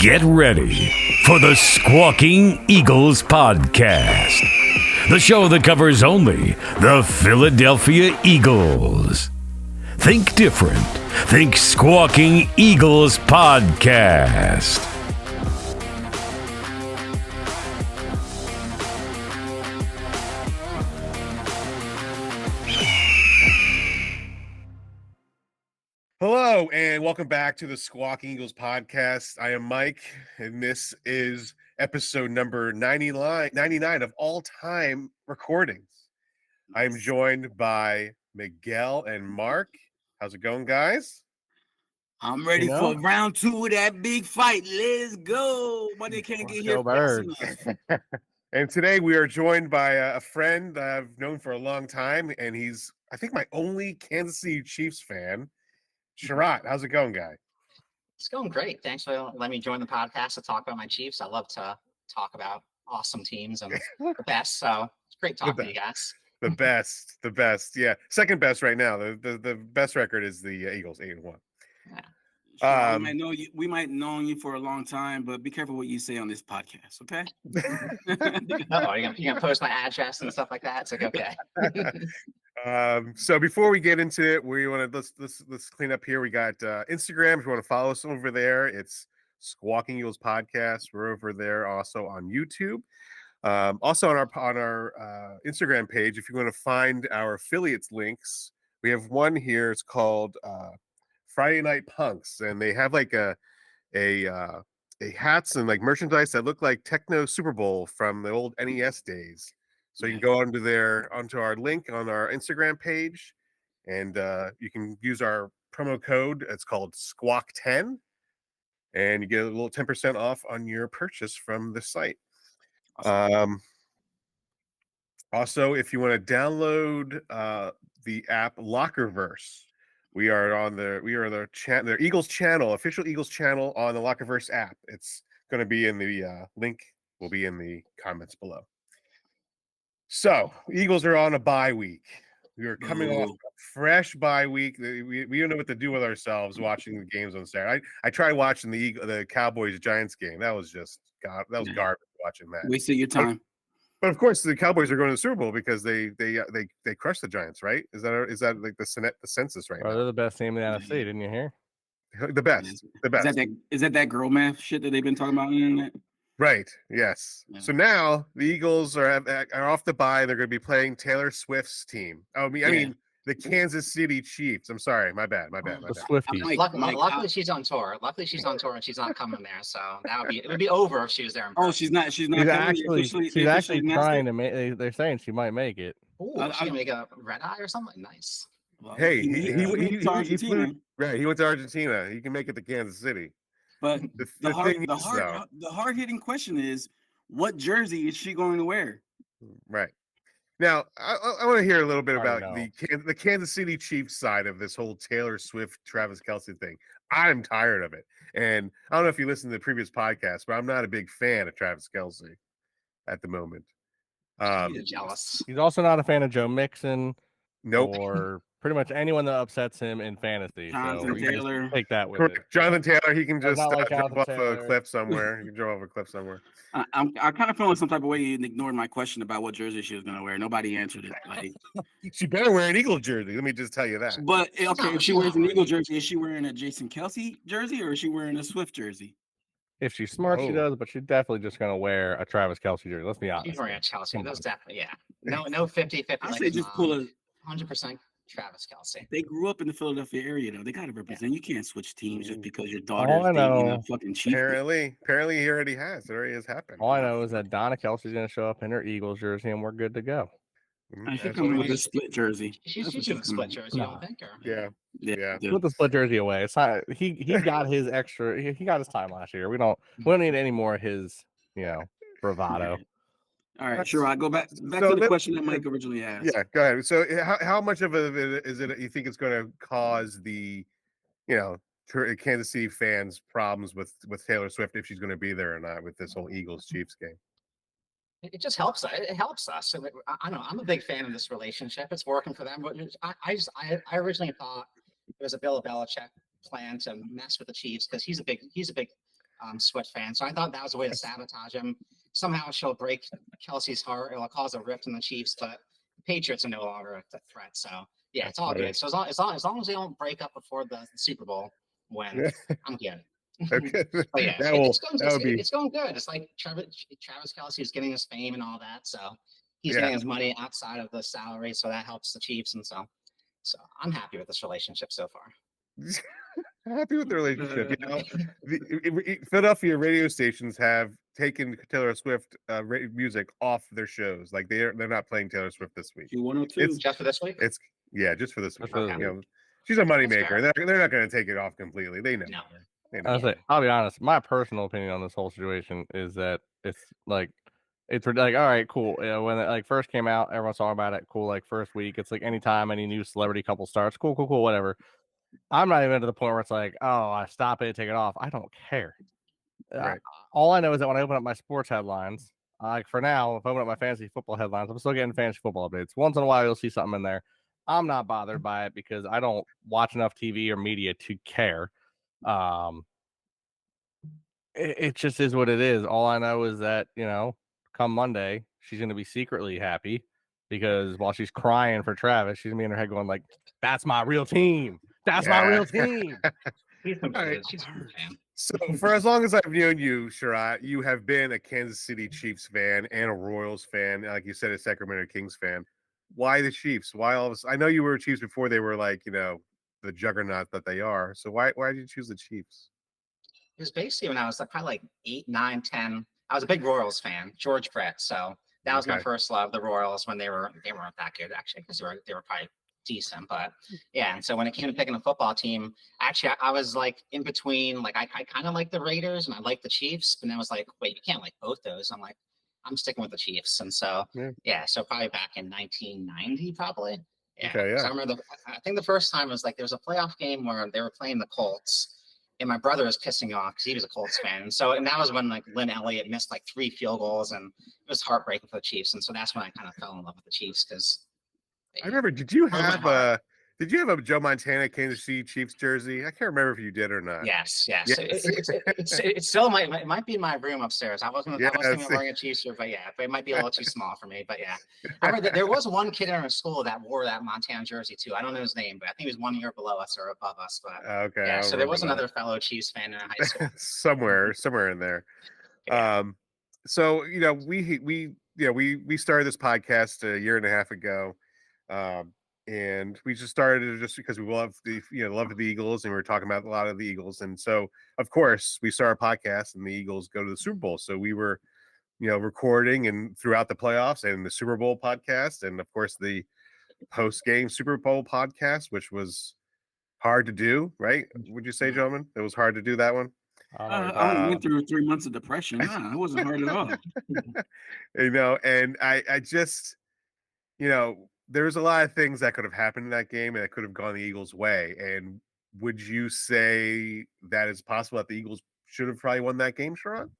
Get ready for the Squawking Eagles podcast, the show that covers only the Philadelphia Eagles. Think different. Think Squawking Eagles podcast. Hello, and welcome back to the Squawking Eagles podcast. I am Mike, and this is episode number 99 of all-time recordings. I am joined by Miguel and Mark. How's it going, guys? I'm ready for round two of that big fight. Let's go. Money can't get here fast enough. And today we are joined by a friend I've known for a long time, and he's, I think, my only Kansas City Chiefs fan. Sherrod, how's it going, guy? It's going great. Thanks for letting me join the podcast to talk about my Chiefs. I love to talk about awesome teams and the best. So it's great talking to you guys. The best. Yeah, second best right now. The best record is the Eagles, 8-1. Yeah. We might know you for a long time, but be careful what you say on this podcast, okay? You're gonna post my address and stuff like that. It's like okay. So before we get into it, we want to let's clean up here. We got Instagram. If you want to follow us over there, it's Squawking Eagles Podcast. We're over there also on YouTube. Also on our Instagram page, if you want to find our affiliates links, we have one here. It's called Friday Night Punks, and they have like a hats and like merchandise that look like Techno Super Bowl from the old NES days. So you can go onto our link on our Instagram page, and you can use our promo code. It's called Squawk10, and you get a little 10% off on your purchase from the site. Awesome. Also, if you want to download the app Lockerverse, we are the Eagles channel, official Eagles channel on the Lockerverse app. It's going to be in the link. Will be in the comments below. So, Eagles are on a bye week. We are coming off a fresh bye week. We don't know what to do with ourselves watching the games on Saturday. I tried watching the Cowboys-Giants game. That was garbage watching that. Wasted your time. But of course, the Cowboys are going to the Super Bowl because they crushed the Giants, right? Is that like the census right now? They're the best team in the NFC. Didn't you hear? The best. Is that girl math shit that they've been talking about on the internet? Right. Yes. Yeah. So now the Eagles are off the bye. They're going to be playing Taylor Swift's team. I mean the Kansas City Chiefs. I'm sorry. My bad. The Swifties. Luckily, she's on tour. And she's not coming there. So it would be over if she was there. She's not. She's actually trying to make. They're saying she might make it. Ooh, she's gonna make a red eye or something. Nice. Well, hey, he went to Argentina. Right. He went to Argentina. He can make it to Kansas City. But the hard-hitting question is, what jersey is she going to wear? Right. Now, I want to hear a little bit about the Kansas City Chiefs side of this whole Taylor Swift, Travis Kelce thing. I'm tired of it. And I don't know if you listened to the previous podcast, but I'm not a big fan of Travis Kelce at the moment. He's jealous. He's also not a fan of Joe Mixon. Nope. Or pretty much anyone that upsets him in fantasy. Jonathan Taylor. Take that with Correct. it. Jonathan Taylor, he can just like jump off Taylor. a cliff somewhere. He can jump off a cliff somewhere. I kind of feel like some type of way you ignored my question about what jersey she was going to wear. Nobody answered it. Like, she better wear an Eagle jersey. Let me just tell you that. But okay, if she wears an Eagle jersey, is she wearing a Jason Kelce jersey or is she wearing a Swift jersey? If she's smart, she does, but she's definitely just going to wear a Travis Kelce jersey. Let's be honest. She's wearing a Kelce. That's definitely, yeah. No 50-50. I say just pull a 100% Travis Kelce. They grew up in the Philadelphia area, though. They got to represent. You can't switch teams just because your daughter is dating a fucking Chief. Apparently, he already has. It already has happened. All I know is that Donna Kelsey's going to show up in her Eagles jersey, and we're good to go. She's coming with a split jersey. She's doing a split jersey, I don't think. Yeah. Put the split jersey away. It's not, he got his extra. He got his time last year. We don't need any more of his, bravado. All right, sure. I'll go back to the question that Mike originally asked. Yeah, go ahead. So, how much of it is it you think it's going to cause the, Kansas City fans problems with Taylor Swift if she's going to be there or not with this whole Eagles Chiefs game? It just helps. It helps us. I know I'm a big fan of this relationship. It's working for them. But I originally thought it was a Bill Belichick plan to mess with the Chiefs because he's a big Swift fan. So I thought that was a way to sabotage him. Somehow she'll break Kelsey's heart. It'll cause a rift in the Chiefs, but the Patriots are no longer a threat. So yeah, it's all good. So as long as they don't break up before the Super Bowl win, I'm good. Okay. But yeah, it's going good. It's like Travis Kelce is getting his fame and all that. So he's getting his money outside of the salary. So that helps the Chiefs. And so I'm happy with this relationship so far. Happy with the relationship. You know, the Philadelphia radio stations have taken Taylor Swift music off their shows. Like they're not playing Taylor Swift this week. It's just for this week. It's just for this week. Okay. You know, she's a moneymaker. They're not going to take it off completely. They know. No. I'll be honest. My personal opinion on this whole situation is that it's like all right, cool. You know, when it like first came out, everyone's talking about it. Cool, like first week. It's like anytime any new celebrity couple starts, cool, whatever. I'm not even to the point where it's like, oh, I stop it, take it off. I don't care. Right. All I know is that when I open up my sports headlines, like for now, if I open up my fantasy football headlines, I'm still getting fantasy football updates. Once in a while, you'll see something in there. I'm not bothered by it because I don't watch enough TV or media to care. It just is what it is. All I know is that, you know, come Monday, she's going to be secretly happy because while she's crying for Travis, she's going to be in her head going like, that's my real team. That's my real team. She's a fan. So for as long as I've known you, Sherrod, you have been a Kansas City Chiefs fan and a Royals fan. Like you said, a Sacramento Kings fan. Why the Chiefs? Why all of us? I know you were Chiefs before they were like, you know, the juggernaut that they are. So why did you choose the Chiefs? It was basically when I was probably like 8, 9, 10. I was a big Royals fan, George Brett. So that was my first love, the Royals, when they weren't that good actually, because they were probably decent. But yeah, and so when it came to picking a football team, actually I was like in between. Like I kind of like the Raiders and I like the Chiefs, but then I was like, wait, you can't like both those. I'm like, I'm sticking with the Chiefs. And so so probably back in 1990, probably. Yeah. Okay, yeah. So I remember I think the first time was like there was a playoff game where they were playing the Colts. And my brother was pissing me off because he was a Colts fan. And that was when like Lynn Elliott missed like 3 field goals and it was heartbreaking for the Chiefs. And so that's when I kind of fell in love with the Chiefs because I remember, did you have a Joe Montana Kansas City Chiefs jersey? I can't remember if you did or not. Yes. It still might be in my room upstairs. I wasn't wearing a Chiefs shirt, but it might be a little too small for me. But yeah, I remember that there was one kid in our school that wore that Montana jersey too. I don't know his name, but I think he was 1 year below us or above us. But okay, yeah. So there was another fellow Chiefs fan in high school. somewhere in there. Yeah. So you know, we started this podcast a year and a half ago. And we just started just because we love the Eagles and we were talking about a lot of the Eagles. And so of course we start a podcast and the Eagles go to the Super Bowl. So we were, recording and throughout the playoffs and the Super Bowl podcast. And of course the post-game Super Bowl podcast, which was hard to do, right? Would you say, gentlemen? It was hard to do that one. I went through 3 months of depression. It wasn't hard at all. And I just, there was a lot of things that could have happened in that game and it could have gone the Eagles' way. And would you say that it's possible that the Eagles should have probably won that game, Sherrod?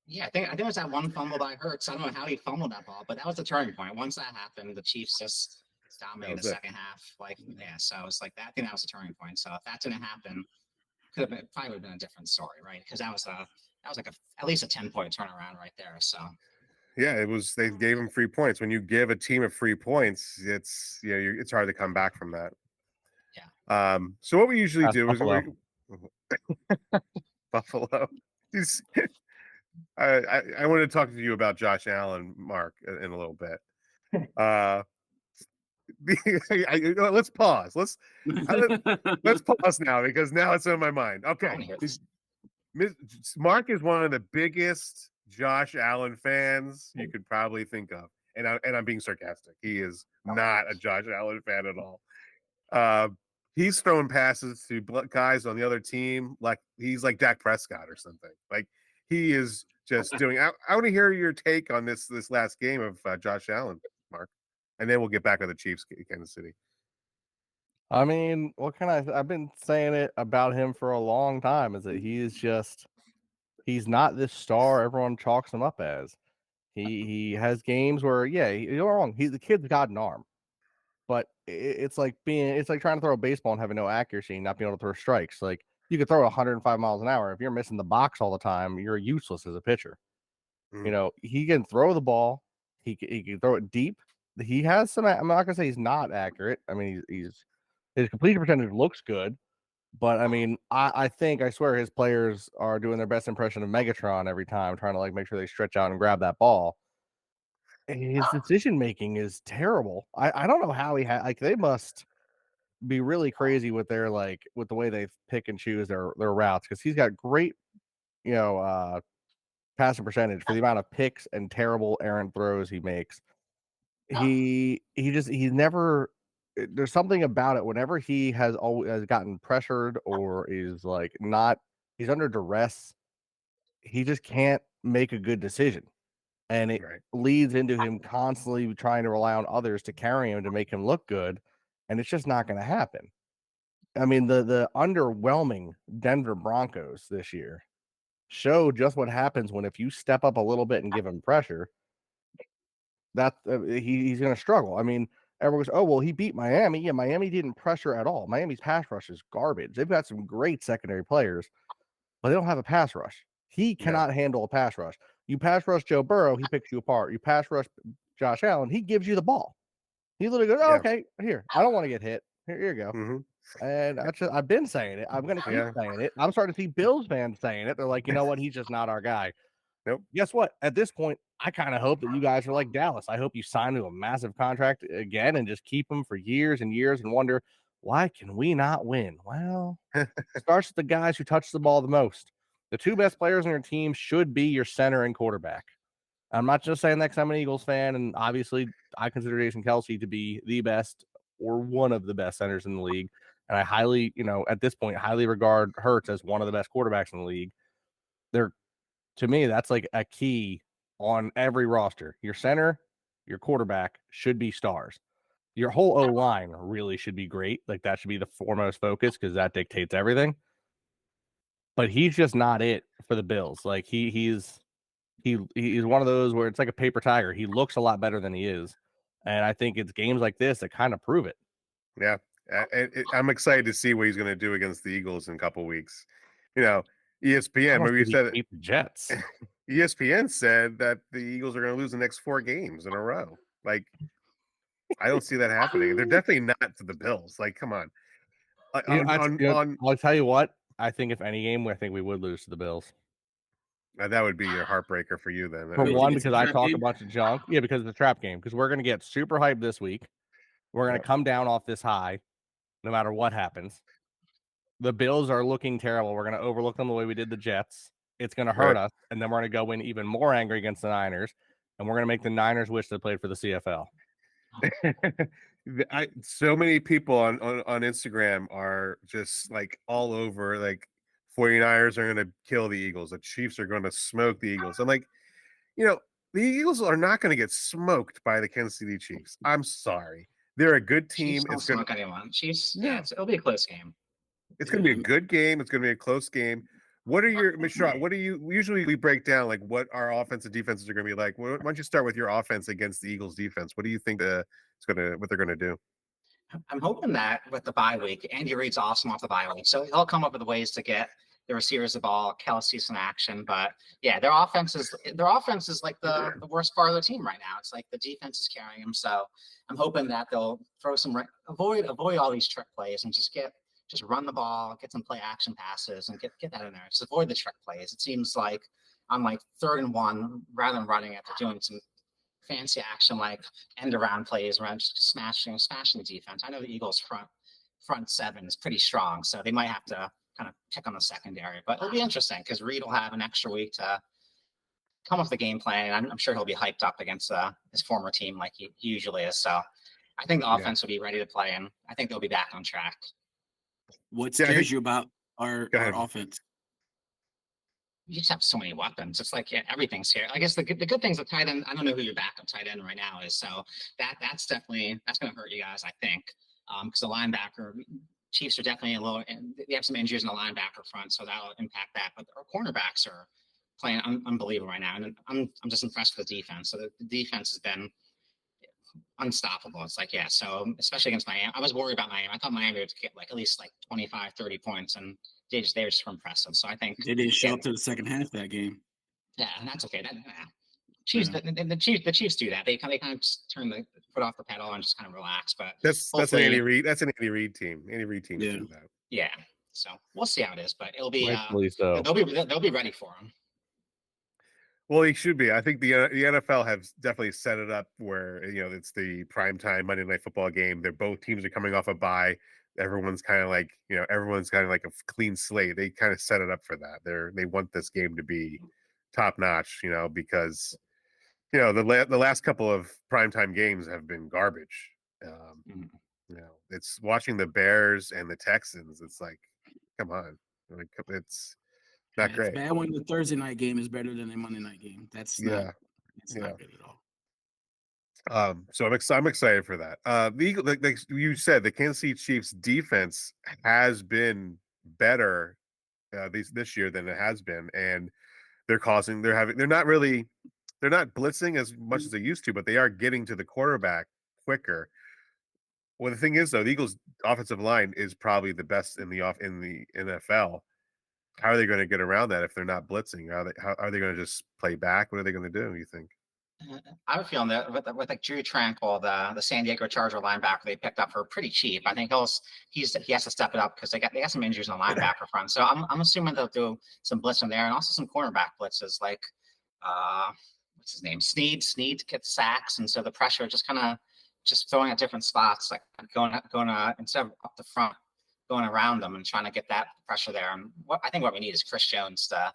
Yeah, I think it was that one fumble by Hurts. I don't know how he fumbled that ball, but that was the turning point. Once that happened, the Chiefs just dominated the second half. So it's like that. I think that was the turning point. So if that didn't happen, probably would have been a different story, right? Because that was like at least a 10-point turnaround right there. So. Yeah, it was. They gave him free points. When you give a team of free points, it's it's hard to come back from that. Yeah. So what we usually do Buffalo. is Buffalo. I want to talk to you about Josh Allen, Mark, in a little bit. Let's pause. Let's pause now because now it's on my mind. Okay, Mark is one of the biggest Josh Allen fans you could probably think of, and I'm being sarcastic. He is not a Josh Allen fan at all. He's throwing passes to guys on the other team like he's like Dak Prescott or something. Like he is just doing. I want to hear your take on this last game of Josh Allen, Mark, and then we'll get back to the Chiefs, Kansas City. I mean, what can I've been saying it about him for a long time is that he's not this star everyone chalks him up as. He has games where, you're wrong. The kid's got an arm, but it's like trying to throw a baseball and having no accuracy and not being able to throw strikes. Like you could throw 105 miles an hour. If you're missing the box all the time, you're useless as a pitcher. You know, he can throw the ball. He can throw it deep. He has some. I'm not gonna say he's not accurate. I mean, he's his completion percentage looks good, but I mean, I swear his players are doing their best impression of Megatron every time, trying to like make sure they stretch out and grab that ball. His decision making is terrible. I don't know how he had like they must be really crazy with their like with the way they pick and choose their routes because he's got great passing percentage for the amount of picks and terrible errant throws he makes. He's never there's something about it whenever he has gotten pressured or is like not he's under duress, he just can't make a good decision. And it leads into him constantly trying to rely on others to carry him to make him look good. And it's just not going to happen. I mean, the underwhelming Denver Broncos this year show just what happens when if you step up a little bit and give him pressure, that he's going to struggle. I mean, everyone goes, "Oh, well, he beat Miami." Yeah, Miami didn't pressure at all. Miami's pass rush is garbage. They've got some great secondary players, but they don't have a pass rush. He cannot handle a pass rush. You pass rush Joe Burrow, he picks you apart. You pass rush Josh Allen, he gives you the ball. He literally goes, "Oh, okay, here. I don't want to get hit. Here you go." And I've been saying it. I'm going to keep saying it. I'm starting to see Bills fans saying it. They're like, you know what? He's just not our guy. Nope. Guess what? At this point, I kind of hope that you guys are like Dallas. I hope you sign to a massive contract again and just keep him for years and years and wonder, why can we not win? Well, it starts with the guys who touch the ball the most. The two best players on your team should be your center and quarterback. I'm not just saying that because I'm an Eagles fan, and obviously I consider Jason Kelce to be the best or one of the best centers in the league. And I highly, at this point, highly regard Hurts as one of the best quarterbacks in the league. To me, that's like a key on every roster. Your center, your quarterback should be stars. Your whole O-line really should be great. Like that should be the foremost focus because that dictates everything. But he's just not it for the Bills. Like he's one of those where it's like a paper tiger. He looks a lot better than he is. And I think it's games like this that kind of prove it. Yeah. I'm excited to see what he's going to do against the Eagles in a couple weeks. ESPN, maybe you said it. The Jets. ESPN said that the Eagles are going to lose the next 4 games in a row. Like, I don't see that happening. They're definitely not to the Bills. Like, come on. I'll tell you what. I think if any game, I think we would lose to the Bills. That would be your heartbreaker for you then. For one, because I talk a bunch of junk. Yeah, because of the trap game. Because we're going to get super hyped this week. We're going to come down off this high, no matter what happens. The Bills are looking terrible. We're going to overlook them the way we did the Jets. It's going to hurt us, and then we're going to go in even more angry against the Niners, and we're going to make the Niners wish they played for the CFL. So many people on Instagram are just like all over, like 49ers are going to kill the Eagles. The Chiefs are going to smoke the Eagles. I'm like, the Eagles are not going to get smoked by the Kansas City Chiefs. I'm sorry. They're a good team. Chiefs don't smoke anyone. Chiefs, it'll be a close game. It's going to be a good game. It's going to be a close game. What are your Mishra? What do you usually we break down like what our offense and defenses are going to be like? Why don't you start with your offense against the Eagles defense? What do you think what they're going to do? I'm hoping that with the bye week, Andy Reid's awesome off the bye week, so he'll come up with ways to get the receivers the ball, Kelce some action. But yeah, their offense is like the worst part of the team right now. It's like the defense is carrying them. So I'm hoping that they'll throw some avoid all these trick plays and just run the ball, get some play action passes, and get that in there. Just avoid the trick plays. It seems like on like 3rd and 1, rather than running it, they're doing some fancy action like end around plays around just smashing the defense. I know the Eagles front 7 is pretty strong, so they might have to kind of pick on the secondary. But it'll be interesting because Reid will have an extra week to come up with the game plan, and I'm sure he'll be hyped up against his former team like he usually is. So I think the offense will be ready to play, and I think they'll be back on track. What scares you about our offense? You just have so many weapons. It's like everything's here. I guess the good things with tight end. I don't know who your backup tight end right now is, so that's going to hurt you guys. I think because the linebacker Chiefs are definitely and they have some injuries in the linebacker front, so that'll impact that. But our cornerbacks are playing unbelievable right now, and I'm just impressed with the defense. So the defense has been unstoppable. It's like, so especially against Miami, I was worried about Miami. I thought Miami would get like at least like 25, 30 points, and they were just impressive. So I think they didn't show up to the second half of that game. Yeah, and that's okay. Chiefs, the Chiefs do that. They kind of just turn the foot off the pedal and just kind of relax. But that's an Andy Reid. That's an Andy Reid team. Andy Reid team do that. Yeah. So we'll see how it is, but it'll be. So. They'll be ready for him. Well, he should be. I think the NFL has definitely set it up where it's the primetime Monday Night Football game. Both teams are coming off a bye. Everyone's kind of like a clean slate. They kind of set it up for that. They want this game to be top notch, because the last couple of primetime games have been garbage. It's watching the Bears and the Texans. It's like, come on, it's not great. It's bad when the Thursday night game is better than the Monday night game. That's not good at all. So I'm excited for that. The Eagle, like you said, the Kansas City Chiefs defense has been better this year than it has been, and they're not blitzing as much as they used to, but they are getting to the quarterback quicker. Well, the thing is, though, the Eagles' offensive line is probably the best in the NFL. How are they going to get around that if they're not blitzing? How are they going to just play back? What are they going to do, you think? I have a feeling that with like Drew Tranquil, the San Diego Charger linebacker they picked up for pretty cheap. I think he has to step it up because they got some injuries in the linebacker front. So I'm assuming they'll do some blitzing there and also some cornerback blitzes like what's his name? Sneed gets sacks, and so the pressure just kind of throwing at different spots, like going instead of up the front, going around them and trying to get that pressure there. And I think what we need is Chris Jones to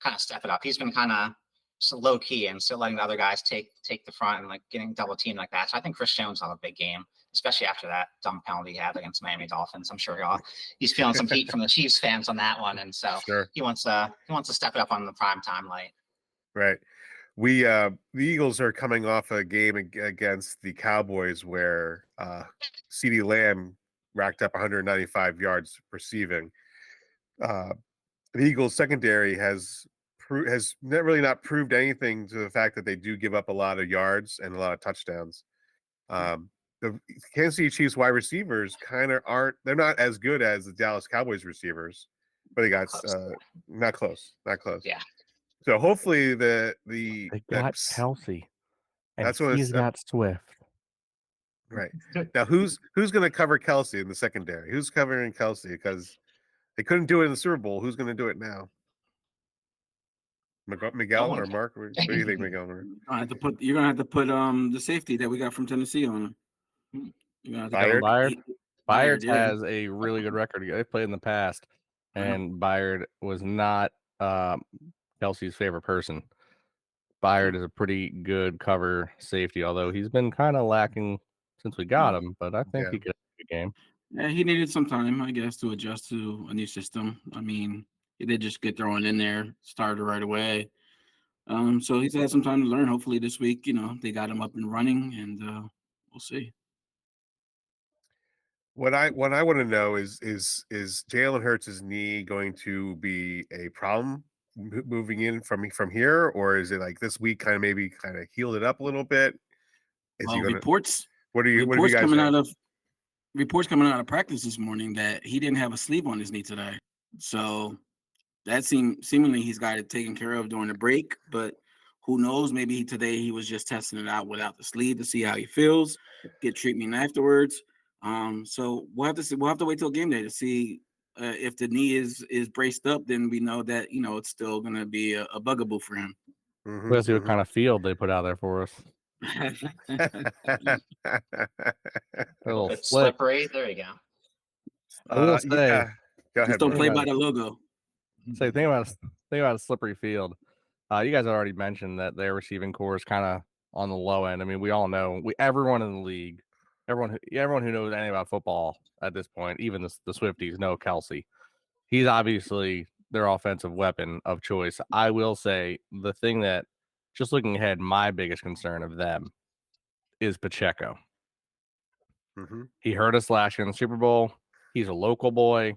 kind of step it up. He's been kind of just low key and still letting the other guys take the front and like getting double teamed like that. So I think Chris Jones will have a big game, especially after that dumb penalty he had against Miami Dolphins. I'm sure he's feeling some heat from the Chiefs fans on that one, and so he wants to step it up on the primetime light. Right. The Eagles are coming off a game against the Cowboys where CeeDee Lamb racked up 195 yards receiving. The Eagles secondary has not proved anything to the fact that they do give up a lot of yards and a lot of touchdowns. The Kansas City Chiefs wide receivers they're not as good as the Dallas Cowboys receivers, but they got not close. Yeah. So hopefully they got Kelce, and he's got Swift. Right now, who's going to cover Kelce in the secondary? Who's covering Kelce? Because they couldn't do it in the Super Bowl. Who's going to do it now? Miguel or Mark? What do you think, Miguel? You're gonna have to put the safety that we got from Tennessee on him. Byard has a really good record. They played in the past, and Byard was not Kelce's favorite person. Byard is a pretty good cover safety, although he's been kind of lacking since we got him. But I think he could have a good game. Yeah, he needed some time, I guess, to adjust to a new system. I mean, he did just get thrown in there, started right away. So he's had some time to learn. Hopefully this week, they got him up and running, and we'll see. What I want to know is Jalen Hurts' knee going to be a problem moving in from here, or is it like this week kind of healed it up a little bit? Reports. What are you guys coming out of reports coming out of practice this morning that he didn't have a sleeve on his knee today, so that seemingly he's got it taken care of during the break. But who knows? Maybe today he was just testing it out without the sleeve to see how he feels, get treatment afterwards. So we'll have to see. We'll have to wait till game day to see if the knee is braced up. Then we know that it's still going to be a bugaboo for him. We'll see what kind of field they put out there for us. A little it's slippery. There you go. I will say, go ahead. Just don't play by the logo. Say, think about a slippery field. You guys already mentioned that their receiving core is kind of on the low end. I mean, we all know everyone in the league. Everyone who knows anything about football at this point, even the Swifties, know Kelce. He's obviously their offensive weapon of choice. I will say the thing that, just looking ahead, my biggest concern of them is Pacheco. Mm-hmm. He hurt us last year in the Super Bowl. He's a local boy.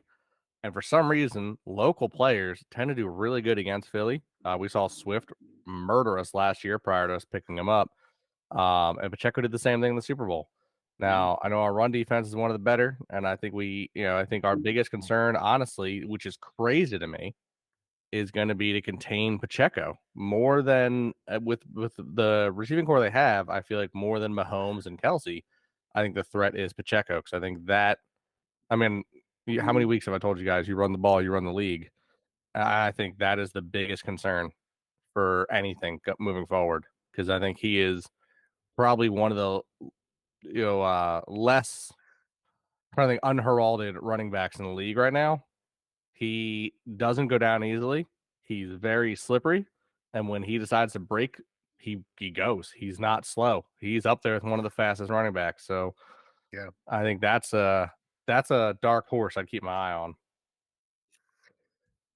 And for some reason, local players tend to do really good against Philly. We saw Swift murder us last year prior to us picking him up. And Pacheco did the same thing in the Super Bowl. Now, I know our run defense is one of the better, and I think I think our biggest concern, honestly, which is crazy to me, is going to be to contain Pacheco more than with the receiving core they have. I feel like more than Mahomes and Kelce, I think the threat is Pacheco, because I think that. I mean, how many weeks have I told you guys? You run the ball, you run the league. I think that is the biggest concern for anything moving forward, because I think he is probably one of the less trying to think unheralded running backs in the league right now. He doesn't go down easily. He's very slippery, and when he decides to break, he goes. He's not slow. He's up there with one of the fastest running backs. So Yeah, I think that's a dark horse I'd keep my eye on.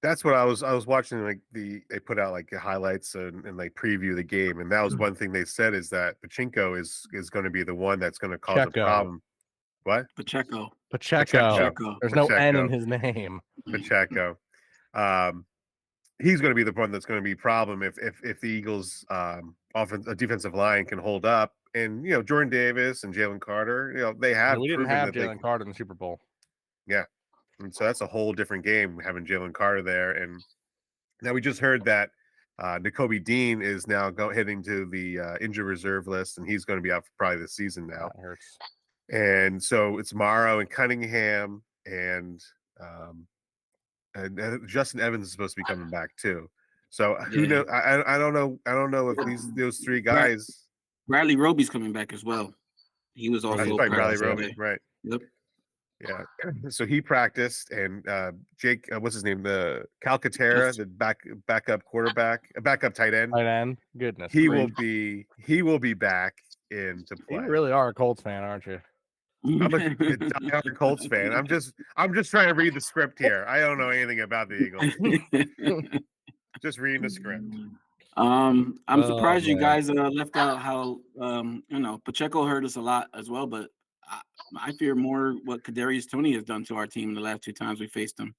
that's what I was watching. Like they put out like the highlights and like preview the game, and that was one thing they said is that Pachinko is going to be the one that's going to cause a problem. What? Pacheco. There's no N in his name. Pacheco. He's going to be the one that's going to be a problem if the Eagles defensive line can hold up, and Jordan Davis and Jalen Carter, they have. We didn't proven have that Jalen Carter in the Super Bowl. Yeah, and so that's a whole different game having Jalen Carter there. And now we just heard that Nakobe Dean is now heading to the injured reserve list, and he's going to be out for probably this season now. That hurts. And so it's Morrow and Cunningham and Justin Evans is supposed to be coming back too. So who knows? I don't know. I don't know if those three guys. Bradley Roby's coming back as well. He was also That's right, Bradley Roby, right? Yep. Yeah. So he practiced, and Jake, what's his name? The Calcaterra, the backup quarterback, backup tight end. Tight end. Goodness. He will be back into play. You really are a Colts fan, aren't you? I'm a diehard Colts fan. I'm just trying to read the script here. I don't know anything about the Eagles. Just reading the script. I'm surprised you guys left out how Pacheco hurt us a lot as well, but I fear more what Kadarius Toney has done to our team the last 2 times we faced him.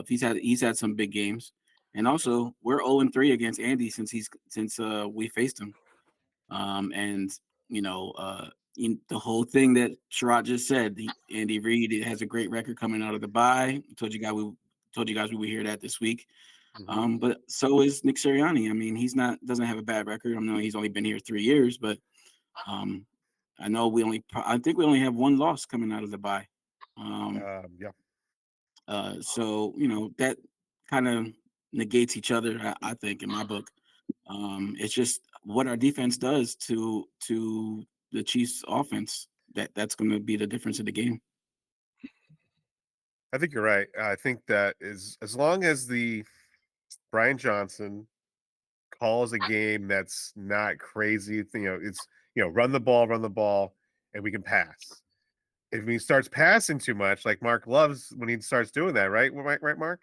He's had some big games, and also we're 0-3 against Andy since we faced him. The whole thing that Sherrod just said, Andy Reid has a great record coming out of the bye. I told you guys we would hear that this week. Mm-hmm. But so is Nick Sirianni. I mean, doesn't have a bad record. I know he's only been here 3 years, but I know I think we only have 1 loss coming out of the bye. Yeah. So that kind of negates each other. I think in my book, it's just what our defense does to the Chiefs' offense that's going to be the difference of the game. I think you're right. I think that is as long as the Brian Johnson calls a game that's not crazy. It's run the ball, and we can pass. If he starts passing too much, like Mark loves when he starts doing that, right, Mark?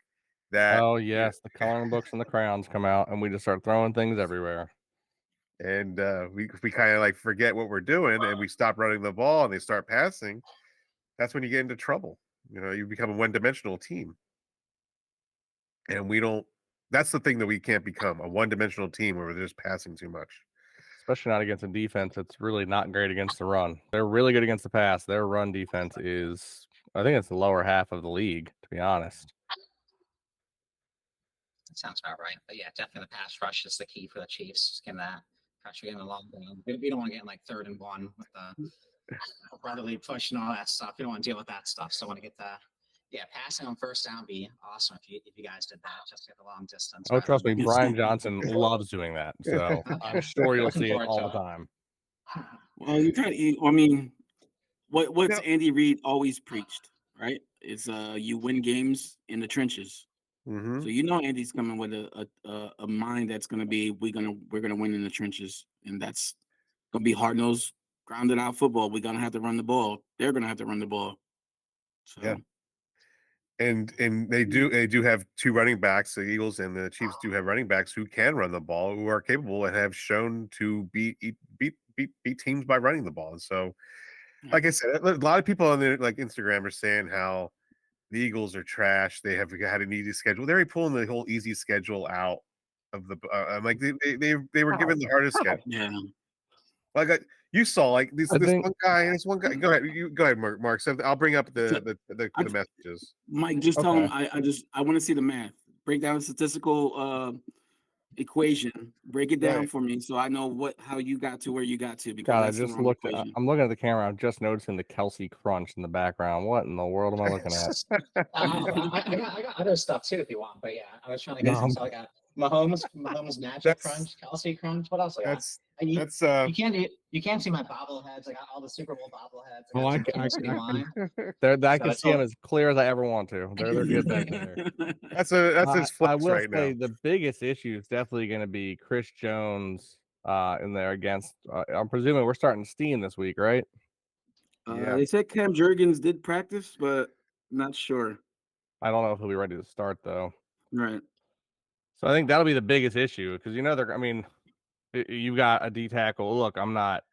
Oh yes, the coloring books and the crayons come out, and we just start throwing things everywhere. And we kind of like forget what we're doing, and we stop running the ball, and they start passing. That's when you get into trouble. You become a one-dimensional team, and we don't. That's the thing that we can't become, a one-dimensional team where we're just passing too much. Especially not against a defense that's really not great against the run. They're really good against the pass. Their run defense is, I think it's the lower half of the league, to be honest. That sounds about right. But yeah, definitely the pass rush is the key for the Chiefs. Just getting that pressure, getting the long game. We don't want to get in like 3rd and 1 with the brotherly push and all that stuff. We don't want to deal with that stuff. So I want to get passing on 1st down would be awesome if you guys did that. Just get the long distance. Oh, trust me, Brian Johnson loves doing that. So I'm sure you'll see it all the time. Well, what's Andy Reid always preached, right? Is you win games in the trenches. Mm-hmm. So Andy's coming with a mind that's going to be we're gonna win in the trenches, and that's gonna be hard-nosed, grounded out football. We're gonna have to run the ball. They're gonna have to run the ball. So. Yeah. And they do have 2 running backs. The Eagles and the Chiefs do have running backs who can run the ball, who are capable and have shown to beat teams by running the ball. And so, like I said, a lot of people on their Instagram are saying how the Eagles are trash. They have had an easy schedule. They're pulling the whole easy schedule out of the. I'm like they were given the hardest schedule. Yeah. Like You saw like this I this think- one guy and this one guy. Go ahead, go ahead, Mark. So I'll bring up the I- messages. Mike, just tell him Okay. I want to see the math. Break down the statistical equation. Break it down Right. for me so I know how you got to where you got to, because God, I that's the just wrong looked. equation. I'm looking at the camera. I'm just noticing the Kelce crunch in the background. What in the world am I looking at? I got other stuff too if you want, but yeah, I was trying to get some. So I got Mahomes Magic That's- Crunch, Kelsey Crunch. What else I got? That's You you can't see my bobbleheads. I got all the Super Bowl bobbleheads. Oh, I got some Kansas City line. I So can it's see them all- as clear as I ever want to. They're good back there. That's his I flex will right say now. the biggest issue is definitely going to be Chris Jones in there against. I'm presuming we're starting Steen this week, right? Yeah. They said Cam Jurgens did practice, but not sure. I don't know if he'll be ready to start though. Right. So I think that'll be the biggest issue because they're. I mean, you got a D tackle. Look, I'm not.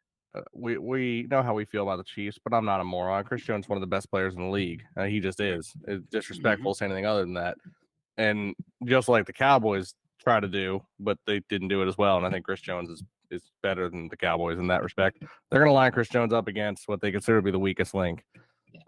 We know how we feel about the Chiefs, but I'm not a moron. Chris Jones is one of the best players in the league. He just is. It's disrespectful to say anything other than that. And just like the Cowboys try to do, but they didn't do it as well. And I think Chris Jones is better than the Cowboys in that respect. They're going to line Chris Jones up against what they consider to be the weakest link.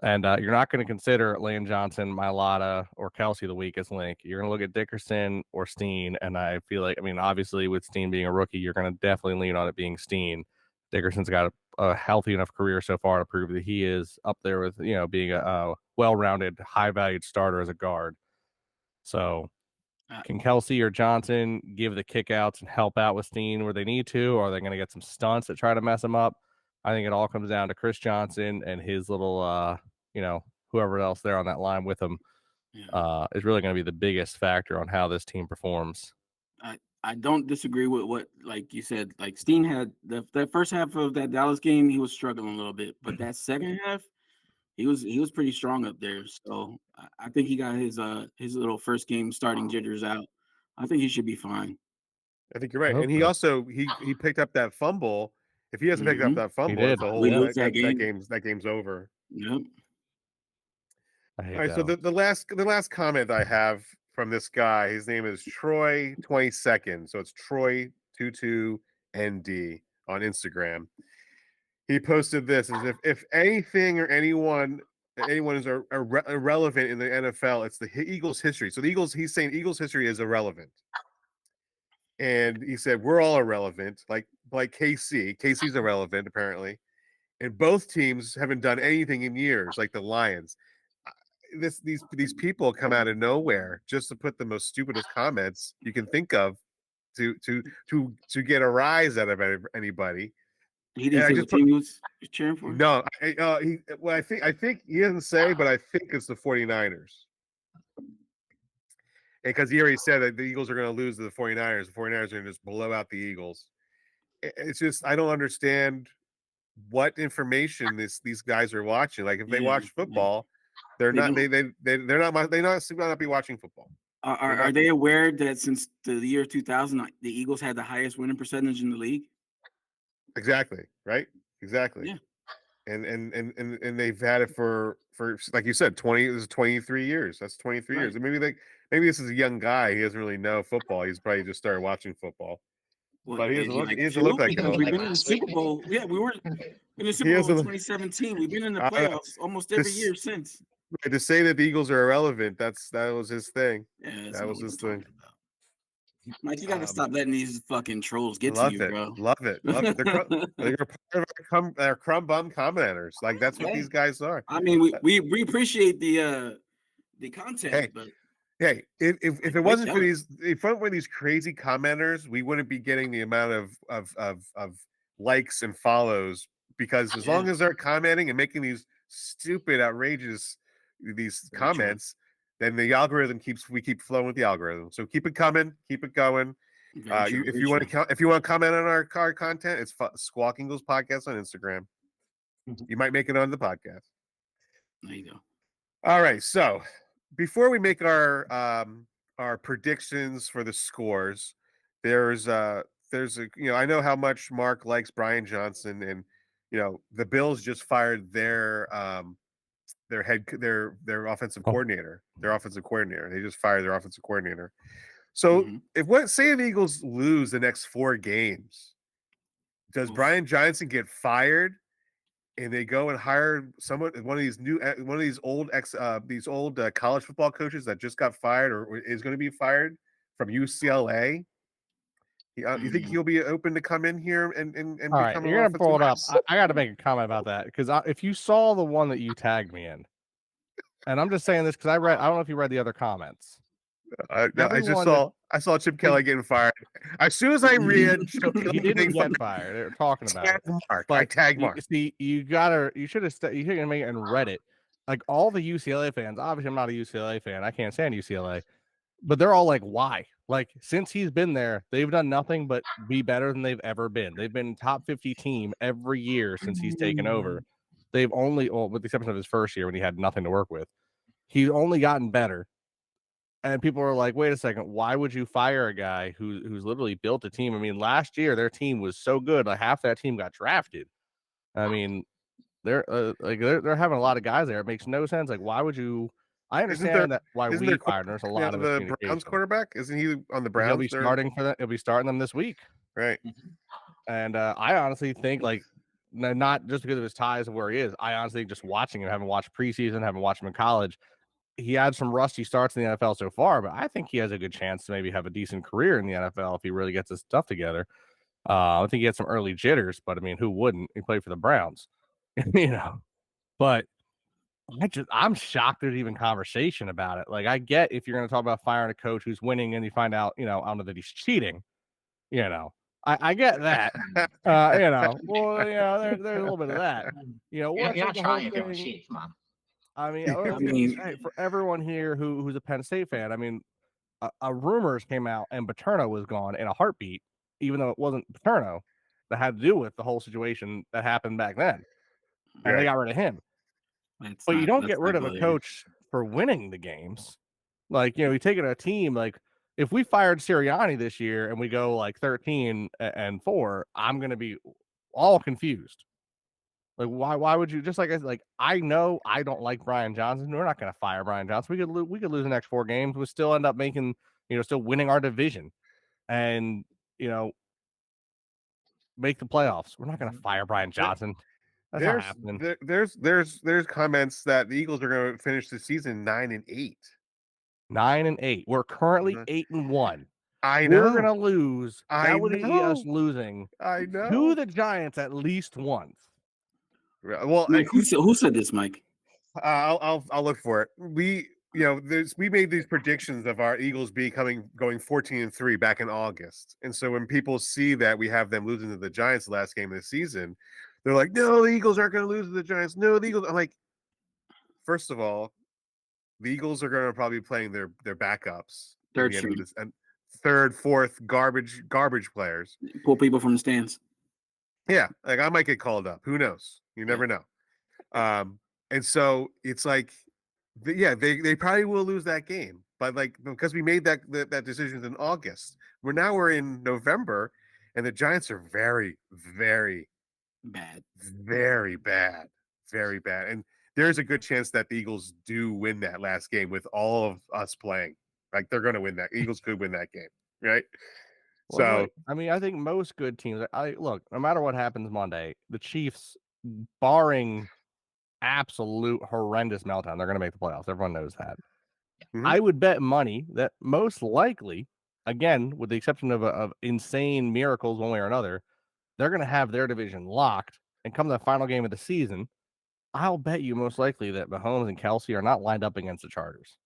And you're not going to consider Lane Johnson, Mailata, or Kelce the weakest link. You're going to look at Dickerson or Steen. And I feel like, obviously with Steen being a rookie, you're going to definitely lean on it being Steen. Dickerson's got a healthy enough career so far to prove that he is up there with, being a well-rounded, high-valued starter as a guard. So can Kelce or Johnson give the kickouts and help out with Steen where they need to, or are they going to get some stunts that try to mess him up? I think it all comes down to Chris Johnson and his little, whoever else there on that line with him is really going to be the biggest factor on how this team performs. I don't disagree with what, like you said, like Steen had that first half of that Dallas game, he was struggling a little bit, but that second half, he was pretty strong up there. So I think he got his little first game starting jitters out. I think he should be fine. I think you're right. And he so. also he picked up that fumble. If he hasn't picked up that fumble, did. it's a whole We lose that that game. game's over. Yep. All right. So the last comment I have from this guy, his name is Troy 22nd. So it's Troy 22ND on Instagram. He posted this as if anything or anyone is irrelevant in the NFL, it's the Eagles' history. So the Eagles, he's saying Eagles' history is irrelevant. And he said we're all irrelevant, like KC. KC's irrelevant apparently, and both teams haven't done anything in years, like the Lions. These people come out of nowhere just to put the most stupidest comments you can think of to get a rise out of anybody. He didn't say what team he was cheering for? No, I think he doesn't say, but I think it's the 49ers. Because he already said that the Eagles are going to lose to the 49ers. The 49ers are going to just blow out the Eagles. It's just I don't understand what information these guys are watching. Like if they watch football, they're not be watching football. Are they aware that since the year 2000, the Eagles had the highest winning percentage in the league? Exactly. Right. Exactly. Yeah. And they've had it for like you said, 23 years. That's 23 years. And maybe this is a young guy. He doesn't really know football. He's probably just started watching football. Well, but he doesn't look like we've been in the Super Bowl. Yeah, we were in the Super Bowl in 2017. We've been in the playoffs almost every year since. To say that the Eagles are irrelevant, that was his thing. Yeah, that was his thing. Mike, you gotta stop letting these fucking trolls get to you, bro. Love it. They're part of our crumb bum commenters. Like that's what these guys are. I mean, we appreciate the content, but hey, if it wasn't for these crazy commenters, we wouldn't be getting the amount of likes and follows, because as long as they're commenting and making these stupid, outrageous comments, then the algorithm we keep flowing with the algorithm. So keep it coming, keep it going. If you want to comment on our content, it's Squawking Eagles Podcast on Instagram. You might make it on the podcast. There you go. All right, so before we make our predictions for the scores, there's a I know how much Mark likes Brian Johnson, and the Bills just fired their offensive coordinator. Their offensive coordinator. They just fired their offensive coordinator. So say the Eagles lose the next 4 games, Does Brian Johnson get fired, and they go and hire one of these old college football coaches that just got fired or is going to be fired from UCLA? You think he'll be open to come in here and All right, become an you're gonna pull it up. offensive I got to make a comment about that because if you saw the one that you tagged me in, and I'm just saying this because I don't know if you read the other comments. I saw Chip Kelly getting fired. As soon as I read Chip Kelly he didn't get fired. They were talking about it. Mark. But I tagged Mark. See, you should have made it and read it. Like all the UCLA fans, obviously I'm not a UCLA fan. I can't stand UCLA. But they're all like, why? Like, since he's been there, they've done nothing but be better than they've ever been. They've been top 50 team every year since he's taken over. They've only, with the exception of his first year when he had nothing to work with, he's only gotten better. And people are like, wait a second, why would you fire a guy who's literally built a team? I mean, last year their team was so good, like half that team got drafted. I mean, they're having a lot of guys there. It makes no sense. Like, why would you? I understand why we fired. There's a lot of the Browns quarterback. Isn't he on the Browns? He'll be starting for that. He'll be starting them this week, right? And I honestly think, like, not just because of his ties of where he is. I honestly think just watching him, haven't watched preseason, haven't watched him in college. He had some rusty starts in the NFL so far, but I think he has a good chance to maybe have a decent career in the NFL if he really gets his stuff together. I think he had some early jitters, but I mean, who wouldn't? He played for the Browns, But I'm shocked there's even conversation about it. Like, I get if you're going to talk about firing a coach who's winning and you find out, I don't know that he's cheating. I get that. Well, there's a little bit of that. You're not trying if you want to cheat. Come on. I mean, for everyone here who's a Penn State fan, I mean, rumors came out and Paterno was gone in a heartbeat, even though it wasn't Paterno that had to do with the whole situation that happened back then. And they got rid of him. But you don't get rid of a coach for winning the games. Like, you take it a team. Like, if we fired Sirianni this year and we go like 13-4, I'm going to be all confused. Like, why would you? Just like I know I don't like Brian Johnson. We're not going to fire Brian Johnson. We could lose the next 4 games. We still end up making, still winning our division, and make the playoffs. We're not going to fire Brian Johnson. That's not happening. There's comments that the Eagles are going to finish the season 9-8. 9-8. We're currently 8-1. I know. We're going to lose. That would be us losing. I know. To the Giants at least once. Well, Mike, who said this, Mike? I'll look for it. We made these predictions of our Eagles going 14-3 back in August, and so when people see that we have them losing to the Giants the last game of the season, they're like, "No, the Eagles aren't going to lose to the Giants." No, the Eagles. I'm like, first of all, the Eagles are going to probably be playing their backups, third, fourth garbage players, pull people from the stands. Yeah, like I might get called up. Who knows? You never know. And so it's like, they probably will lose that game, but like because we made that decision in August, we're in November, and the Giants are very, very bad, very bad, very bad, and there's a good chance that the Eagles do win that last game with all of us playing. Like they're going to win that. Eagles could win that game, right? Well, I mean, I think most good teams. Look, no matter what happens Monday, the Chiefs, barring absolute horrendous meltdown, they're going to make the playoffs. Everyone knows that. Mm-hmm. I would bet money that most likely, again, with the exception of insane miracles one way or another, they're going to have their division locked. And come the final game of the season, I'll bet you most likely that Mahomes and Kelce are not lined up against the Chargers.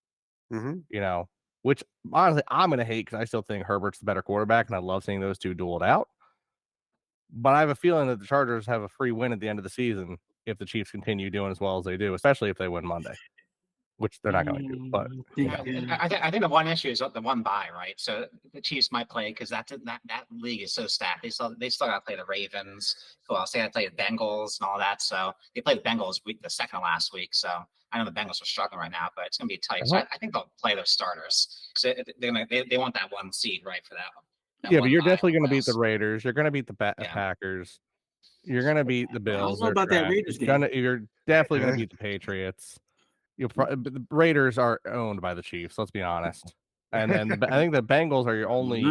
Mm-hmm. Which honestly I'm going to hate because I still think Herbert's the better quarterback, and I love seeing those two duel it out. But I have a feeling that the Chargers have a free win at the end of the season if the Chiefs continue doing as well as they do, especially if they win Monday, which they're not going to do. But I think the one issue is the one bye, right? So the Chiefs might play because that league is so stacked. They still got to play the Ravens. Who else? They had to play the Bengals and all that. So they played the Bengals the second last week. So I know the Bengals are struggling right now, but it's going to be tight. So I think they'll play those starters. So they want that one seed, right, for that one. Yeah, but you're definitely going to beat the Raiders. You're going to beat the Packers. You're going to beat the Bills. I don't know about that Raiders game. You're definitely going to beat the Patriots. The Raiders are owned by the Chiefs. Let's be honest. And then I think the Bengals are your only,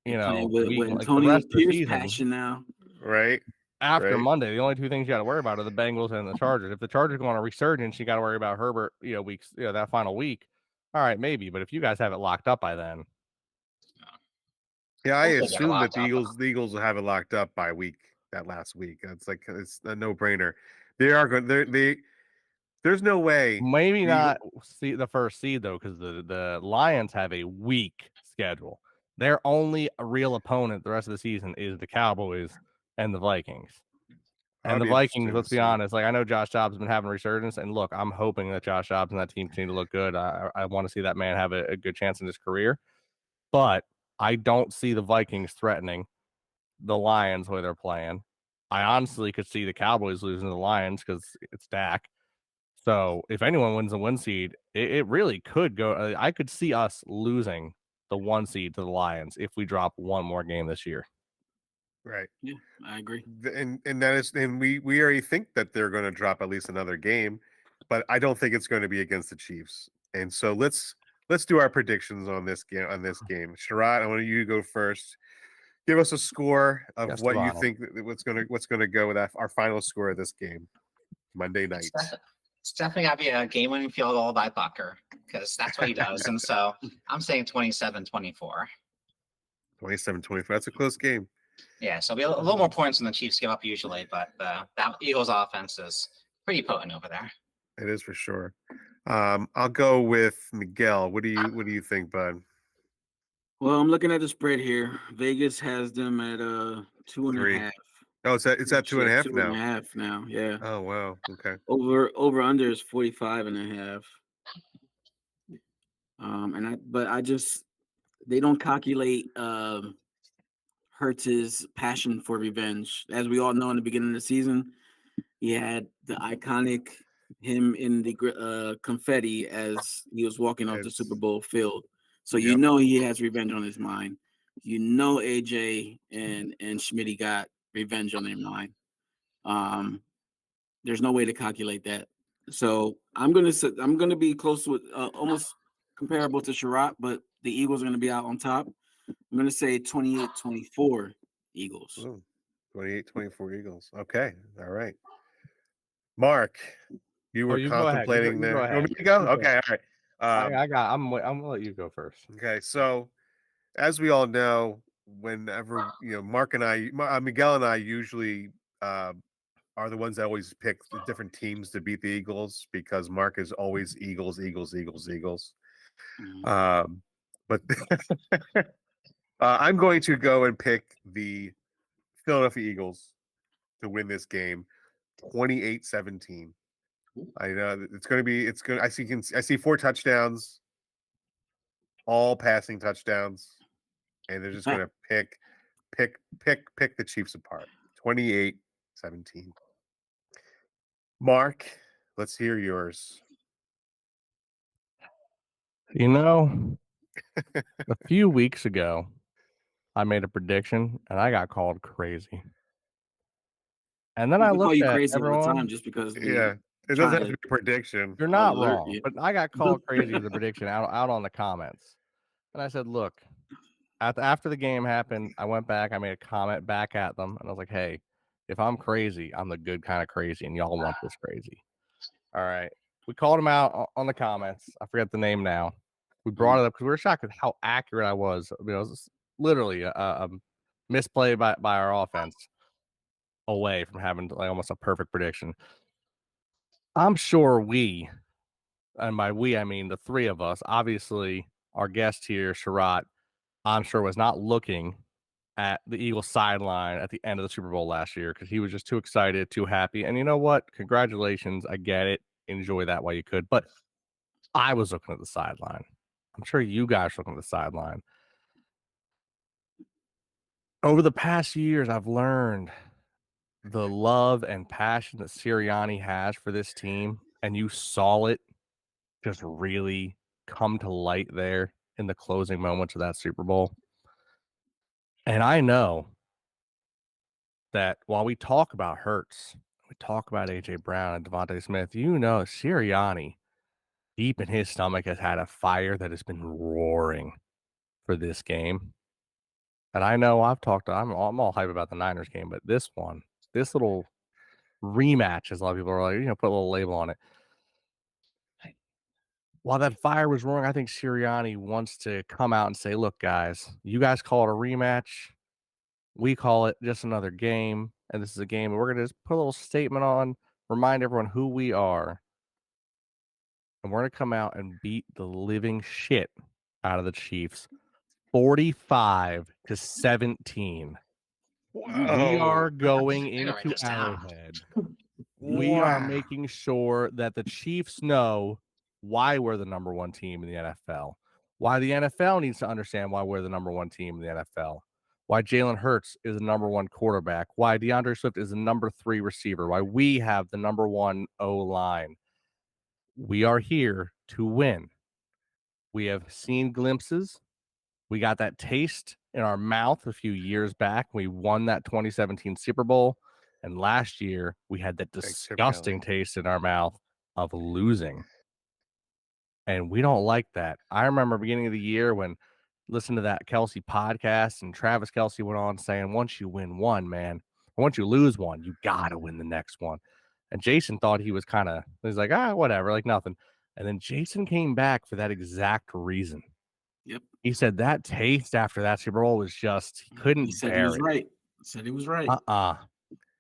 with Antonio Pierce passion now. Right. After Right. Monday, the only two things you got to worry about are the Bengals and the Chargers. If the Chargers go on a resurgence, you got to worry about Herbert, weeks, that final week. All right, maybe. But if you guys have it locked up by then, Yeah, I Hopefully get it assume that locked up. The Eagles will have it locked up by that last week. It's a no brainer. They are going. There's no way. maybe the not Eagle- see the first seed though, because the Lions have a weak schedule. Their only real opponent the rest of the season is the Cowboys and the Vikings. That'll And the be Vikings, interesting to let's be see. honest, like I know Josh Dobbs has been having a resurgence, and look, I'm hoping that Josh Dobbs and that team continue to look good. I want to see that man have a good chance in his career, but I don't see the Vikings threatening the Lions the way they're playing. I honestly could see the Cowboys losing to the Lions because it's Dak. So if anyone wins the 1 seed, it really could go. I could see us losing the 1 seed to the Lions if we drop one more game this year. Right. Yeah, I agree. And that is, and we already think that they're going to drop at least another game, but I don't think it's going to be against the Chiefs. And so let's do our predictions on this game. Sherrod, I want you to go first. Give us a score of Yes, what you Toronto. think what's gonna go with our final score of this game Monday night. It's definitely got to be a game-winning field goal by Bucker because that's what he does. And so I'm saying 27-24. 27-24. That's a close game. Yeah, so it'll be a little more points than the Chiefs give up usually, but that Eagles offense is pretty potent over there. It is for sure. I'll go with Miguel. What do you think, bud? Well, I'm looking at the spread here. Vegas has them at 2.5. Oh, it's at 2.5 now. 2.5 now. Yeah. Oh wow. Okay. Over under is 45.5. But I just they don't calculate Hurts's passion for revenge. As we all know in the beginning of the season, he had the iconic him in the confetti as he was walking off the Super Bowl field. So you know he has revenge on his mind. You know AJ and Schmitty got revenge on their mind. There's no way to calculate that. So I'm gonna be close to it, almost comparable to Sherrod, but the Eagles are gonna be out on top. I'm gonna say 28-24 Eagles. 28-24 Eagles. Okay. All right. Mark, you were you go ahead. contemplating there. You go You want me ahead. to go? You go. Okay. All right. I'm gonna let you go first. Okay. So, as we all know, whenever Mark and Miguel and I usually uh, are the ones that always pick the different teams to beat the Eagles because Mark is always Eagles, Eagles, Eagles, Eagles. But I'm going to go and pick the Philadelphia Eagles to win this game 28-17. I know it's going to be I see 4 touchdowns, all passing touchdowns, and they're just going to pick the Chiefs apart. 28-17. Mark, let's hear yours. A few weeks ago, I made a prediction and I got called crazy. And then I call looked you at crazy all the everyone. time just because It doesn't have to be a prediction. You're not alert wrong, you. but I got called crazy with a prediction out on the comments. And I said, look, after the game happened, I went back, I made a comment back at them, and I was like, hey, if I'm crazy, I'm the good kind of crazy, and y'all want this crazy. All right. We called him out on the comments. I forget the name now. We brought it up because we were shocked at how accurate I was. I mean, it was literally a misplay by our offense away from having like almost a perfect prediction. I'm sure we, and by we, I mean the three of us, obviously our guest here, Sherrod, I'm sure was not looking at the Eagles sideline at the end of the Super Bowl last year because he was just too excited, too happy. And you know what? Congratulations. I get it. Enjoy that while you could. But I was looking at the sideline. I'm sure you guys are looking at the sideline. Over the past years, I've learned the love and passion that Sirianni has for this team. And you saw it just really come to light there in the closing moments of that Super Bowl. And I know that while we talk about Hurts, we talk about AJ Brown and Devontae Smith, Sirianni deep in his stomach has had a fire that has been roaring for this game. And I know I've talked. I'm all hype about the Niners game, but this little rematch, as a lot of people are like, put a little label on it. While that fire was roaring, I think Sirianni wants to come out and say, "Look, guys, you guys call it a rematch. We call it just another game, and this is a game. And we're gonna just put a little statement on, remind everyone who we are, and we're gonna come out and beat the living shit out of the Chiefs, 45-17. We are going I gotta write into this down. Arrowhead. We are making sure that the Chiefs know why we're the number one team in the NFL, why the NFL needs to understand why we're the number one team in the NFL, why Jalen Hurts is the number one quarterback, why DeAndre Swift is the number 3 receiver, why we have the number 1 O-line. We are here to win. We have seen glimpses. We got that taste in our mouth a few years back. We won that 2017 Super Bowl. And last year, we had that disgusting taste in our mouth of losing. And we don't like that. I remember beginning of the year when listening to that Kelce podcast and Travis Kelce went on saying, once you win one, man, or once you lose one, you got to win the next one. And Jason thought he was he's like, whatever, like nothing. And then Jason came back for that exact reason. Yep. He said that taste after that Super Bowl was just, he couldn't He said bear he was it. right. He said he was right.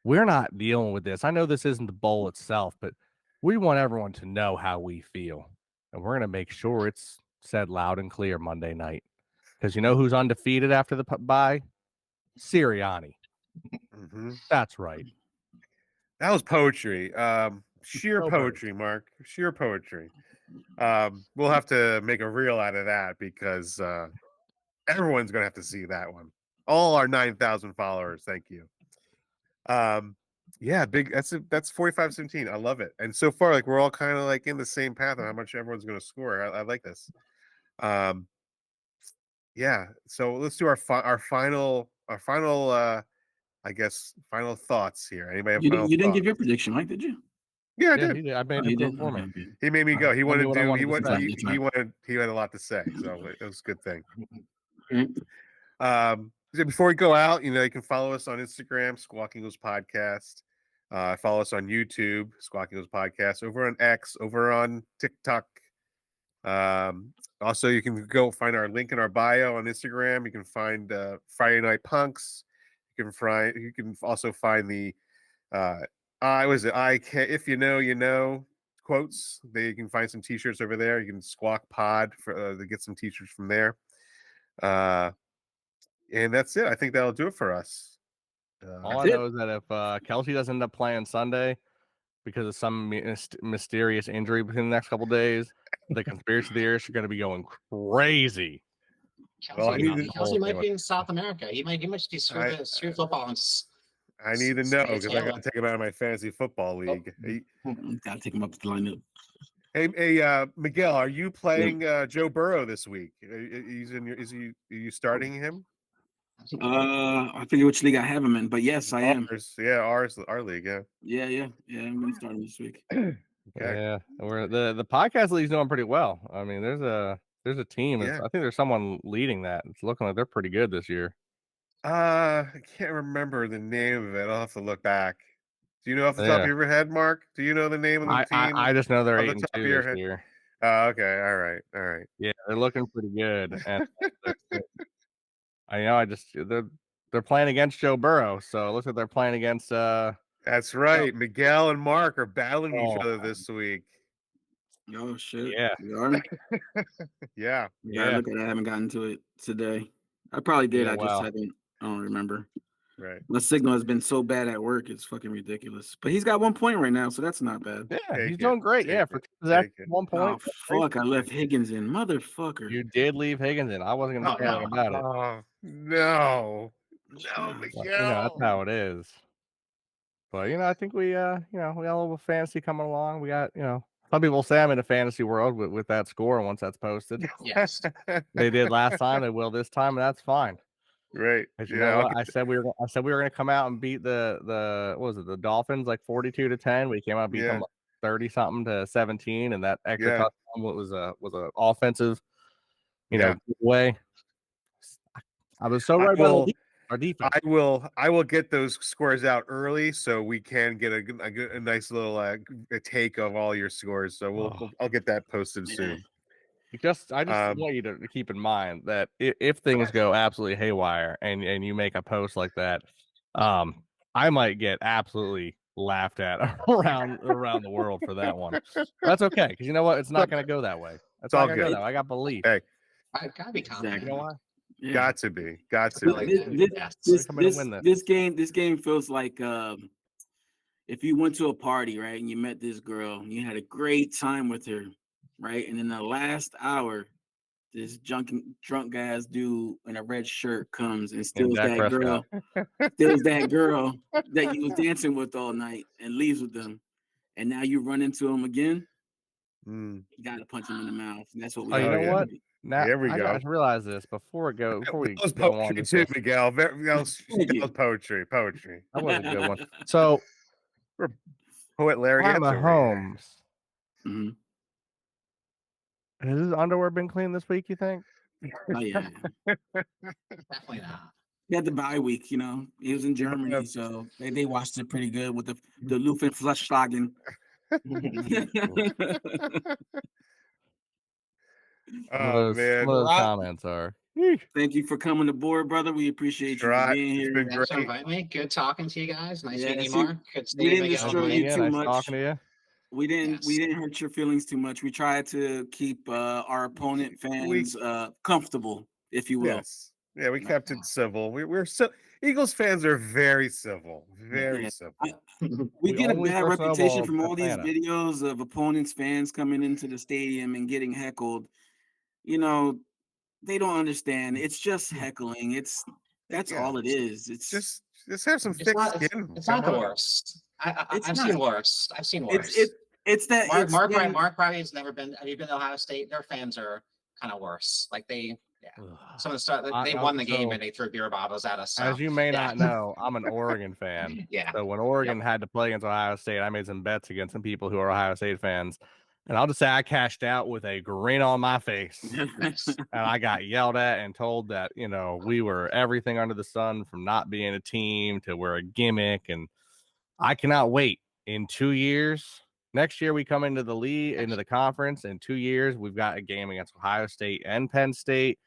We're not dealing with this. I know this isn't the bowl itself, but we want everyone to know how we feel. And we're going to make sure it's said loud and clear Monday night. Because you know who's undefeated after the bye? Sirianni. Mm-hmm. That's right. That was poetry. Sheer poetry, Mark. Sheer poetry. We'll have to make a reel out of that because everyone's going to have to see that one. All our 9,000 followers. Thank you. Yeah, big. That's 45-17. I love it. And so far, like we're all kind of like in the same path on how much everyone's going to score. I like this. Yeah. So let's do our final. I guess final thoughts here. Anybody have final You didn't give thoughts? your prediction, Mike, did you? Yeah, I Yeah, did. he did. I made him for me. Okay. He made me go. He wanted to. He had a lot to say, so it was a good thing. Before we go out, you can follow us on Instagram, Squawking Eagles Podcast. Follow us on YouTube, Squawking Eagles Podcast. Over on X, over on TikTok. Also, you can go find our link in our bio on Instagram. You can find Friday Night Punks. You can also find the if you know, you know quotes. You can find some t-shirts over there. You can Squawk Pod to get some t-shirts from there. And that's it. I think that'll do it for us. All I know is that if Kelce doesn't end up playing Sunday because of some mysterious injury within the next couple of days, the conspiracy theorists are going to be going crazy. Kelce might be in South America. He might just be screw football and just. I need to know because I got to take him out of my fantasy football league. Got to take him up to the lineup. Hey, Miguel, are you playing Joe Burrow this week? Are you starting him? I forget which league I have him in, but yes, I am. Our league, yeah. Yeah. I'm going to start him this week. Okay. Yeah, the podcast league's doing pretty well. I mean, there's a team. I think there's someone leading that. It's looking like they're pretty good this year. I can't remember the name of it. I'll have to look back. Do you know off the top of your head, Mark? Do you know the name of the team? I just know they're 8-2 this year. Okay, all right. Yeah, they're looking pretty good, and they're playing against Joe Burrow, so it looks like they're playing against. That's right. Miguel and Mark are battling each other this week. Oh shit! Yeah. Yeah. Look, I haven't gotten to it today. I probably did. I just haven't. I don't remember. Right. My signal has been so bad at work; it's fucking ridiculous. But he's got 1 point right now, so that's not bad. Yeah, he's doing great. For that 1 point. Oh fuck! I left Higgins in, motherfucker. You did leave Higgins in. I wasn't gonna say anything about it. Oh no, Miguel. That's how it is. But I think we we got a little fantasy coming along. We got some people say I'm in a fantasy world with that score once that's posted. Yes, they did last time. They will this time, and that's fine. Right. You know what? I said we were going to come out and beat the Dolphins like 42-10. We came out and beat them 30 something to 17, and that extra touchdown was a offensive, way. I was so I right about will- our defense. I will get those scores out early so we can get a nice little a take of all your scores. So I'll get that posted soon. I just want you to keep in mind that if things go absolutely haywire and you make a post like that, I might get absolutely laughed at around the world for that one. That's okay, because you know what? It's not going to go that way. It's all not going to go good. that way. I got belief. Hey, I gotta be confident. You know why? Yeah. got to be. This game feels like if you went to a party, right, and you met this girl and you had a great time with her, right, and in the last hour, this drunk ass dude in a red shirt comes and steals that girl that you was dancing with all night and leaves with them, and now you run into him again. You gotta punch him in the mouth. That's what we. Oh, you know what? Now Here we I go. just realized this before we go That was on poetry this too, list. Miguel. That was poetry. That was a good one. So Poet Larry Pat Hits over Mahomes, Mhm. has his underwear been cleaned this week, you think? Oh yeah. Definitely not. He had the bye week, you know. He was in Germany, so they watched it pretty good with the Luftflutschlagen. Oh man, Some of those comments are. Thank you for coming aboard, brother. We appreciate you for Sherrod, being it's here. been Thanks for great. inviting me. Good talking to you guys. Nice Yeah, meeting you, see, Mark. Good we seeing didn't Miguel. destroy you too nice much. talking to you. We didn't Yes. hurt your feelings too much. We tried to keep our opponent fans comfortable, if you will. Yes. Yeah, we kept it civil. We're so Eagles fans are very civil. Very Yeah. civil. We get a only bad throw reputation snowballs from to all these Atlanta. videos of opponents' fans coming into the stadium and getting heckled. You know, they don't understand. It's just heckling. That's all it is. It's just have some It's thick not. skin. It's not Come the on. worst. It's I've not. seen worse. I've seen worse. It's that Mark Riley's never been. Have you been to Ohio State? Their fans are kind of worse. Like they won the game and they threw beer bottles at us. So, as you may not know, I'm an Oregon fan. Yeah. So when Oregon had to play against Ohio State, I made some bets against some people who are Ohio State fans. And I'll just say I cashed out with a grin on my face. And I got yelled at and told that, we were everything under the sun, from not being a team to we're a gimmick. And I cannot wait. In 2 years, next year we come into the league, into the conference. In 2 years, we've got a game against Ohio State and Penn State.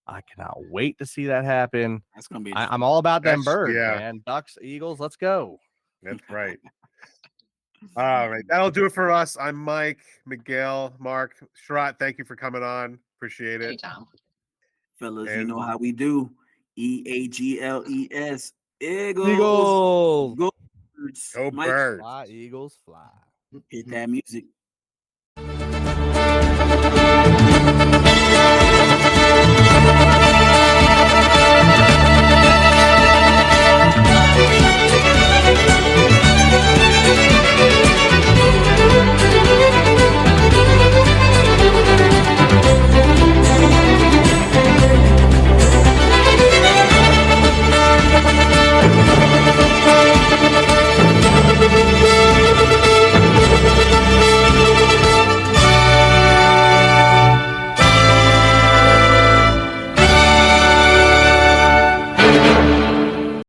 I cannot wait to see that happen. That's gonna be. I'm all about them birds, yeah. man. Ducks, Eagles, let's go. That's right. All right. That'll do it for us. I'm Mike, Miguel, Mark, Sherrod. Thank you for coming on. Appreciate it. Anytime. Fellas, you And- know how we do. EAGLES. Eagles. Eagles. Go Birds. Go Mike, Birds. Fly, Eagles, fly. hit that music.